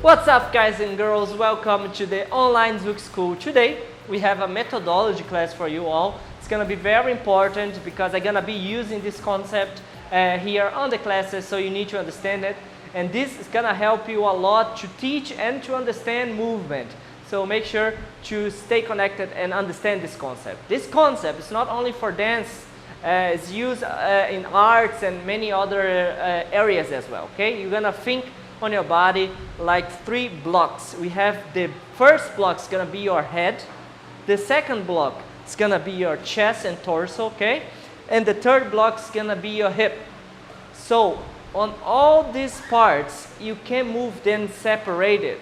What's up, guys and girls? Welcome to the online Zouk School. Today we have a methodology class for you all. It's gonna be very important because I'm gonna be using this concept here on the classes, so you need to understand it. And this is gonna help you a lot to teach and to understand movement. So make sure to stay connected and understand this concept. This concept is not only for dance, it's used in arts and many other areas as well. Okay, you're gonna think on your body like 3 blocks. We have the first block is gonna be your head. The second block is gonna be your chest and torso, okay? And the third block is gonna be your hip. So on all these parts, you can move them separated.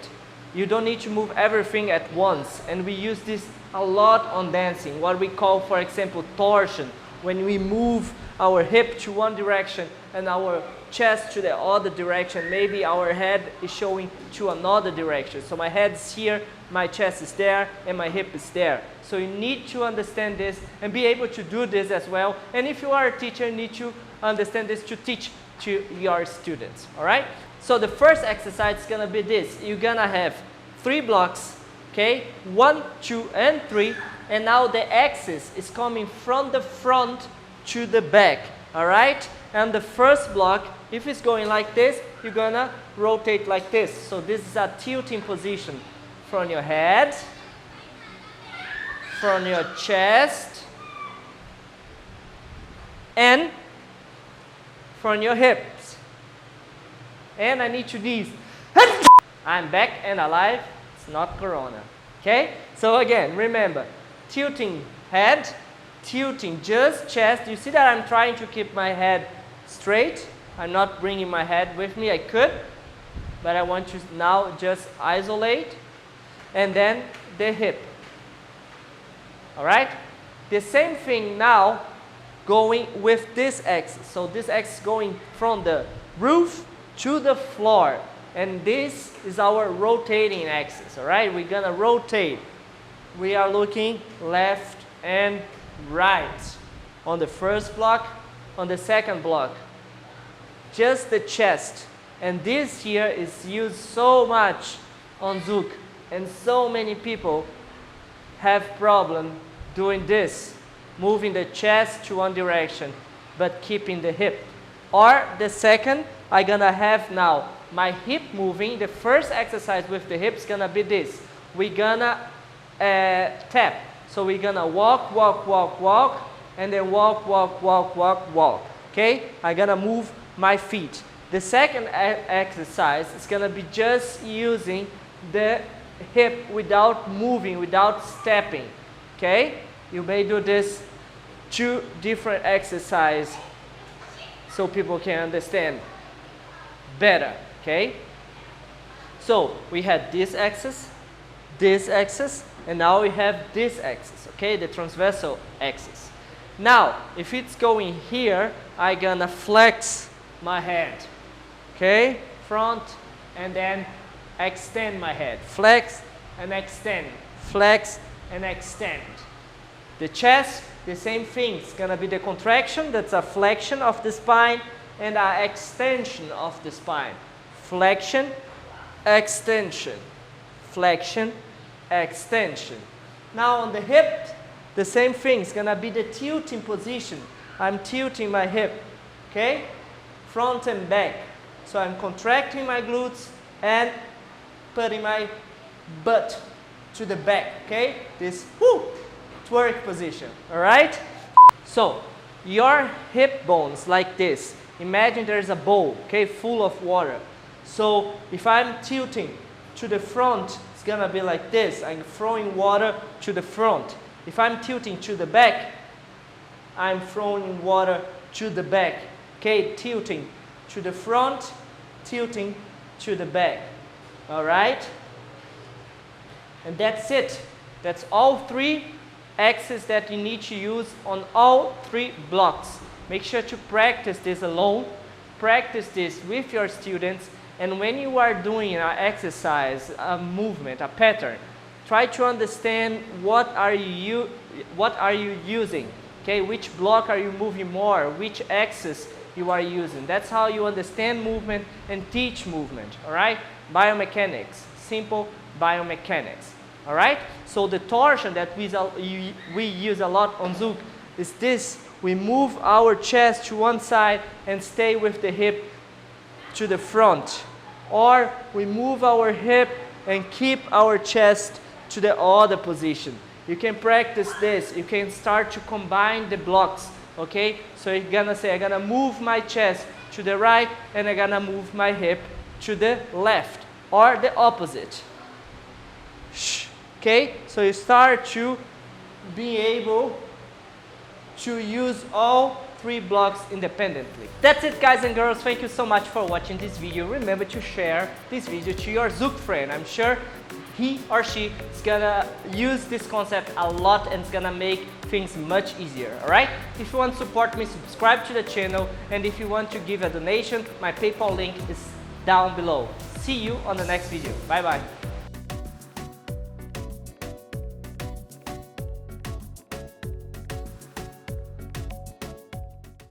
You don't need to move everything at once. And we use this a lot on dancing, what we call, for example, torsion. When we move our hip to one direction and our chest to the other direction, maybe our head is showing to another direction. So my head is here, my chest is there, and my hip is there. So you need to understand this and be able to do this as well. And if you are a teacher, you need to understand this to teach to your students, all right? So the first exercise is gonna be this. You're gonna have 3 blocks, okay? 1, 2, and 3. And now the axis is coming from the front to the back, all right? And the first block, if it's going like this, you're gonna rotate like this. So this is a tilting position from your head, from your chest, and from your hips. And I need to knees. I'm back and alive. It's not Corona. Okay? So again, remember, tilting head, tilting just chest. You see that I'm trying to keep my head straight. I'm not bringing my head with me. I could, but I want to now just isolate. And then the hip. All right? The same thing now going with this axis. So this axis going from the roof to the floor. And this is our rotating axis. All right? We're gonna rotate. We are looking left and right on the first block, on the second block. Just the chest. And this here is used so much on Zouk, and so many people have problem doing this, moving the chest to one direction but keeping the hip. Or the second, I'm gonna have now my hip moving. The first exercise with the hip is gonna be this. We're gonna tap. So we're gonna walk, walk, walk, walk, and then walk, walk, walk, walk, walk. Okay? I'm gonna move my feet. The second exercise is gonna be just using the hip without moving, without stepping. Okay? You may do this 2 different exercises so people can understand better. Okay? So we had this axis, and now we have this axis, okay, the transversal axis. Now, if it's going here, I'm gonna flex my head, okay, front, and then extend my head. Flex and extend, flex and extend. The chest, the same thing. It's gonna be the contraction, that's a flexion of the spine, and an extension of the spine. Flexion, extension, flexion, extension. Now on the hip, the same thing. It's gonna be the tilting position. I'm tilting my hip, okay? Front and back. So I'm contracting my glutes and putting my butt to the back, okay? This twerk position, all right? So your hip bones like this. Imagine there's a bowl, okay, full of water. So if I'm tilting to the front, it's gonna be like this. I'm throwing water to the front. If I'm tilting to the back, I'm throwing water to the back. Okay, tilting to the front, tilting to the back. All right? And that's it. That's all 3 axes that you need to use on all 3 blocks. Make sure to practice this alone. Practice this with your students. And when you are doing an exercise, a movement, a pattern, try to understand what are you using. Okay, which block are you moving more? Which axis you are using? That's how you understand movement and teach movement. All right. biomechanics, simple biomechanics. All right? So the torsion that we use a lot on Zouk is this. We move our chest to one side and stay with the hip to the front. Or we move our hip and keep our chest to the other position. You can practice this. You can start to combine the blocks, okay? So you're gonna say, I'm gonna move my chest to the right and I'm gonna move my hip to the left or the opposite. Okay? So you start to be able to use all 3 blocks independently. That's it, guys and girls. Thank you so much for watching this video. Remember to share this video to your Zouk friend. I'm sure he or she is gonna use this concept a lot and it's gonna make things much easier. Alright? If you want to support me, subscribe to the channel, and if you want to give a donation, my PayPal link is down below. See you on the next video. Bye bye.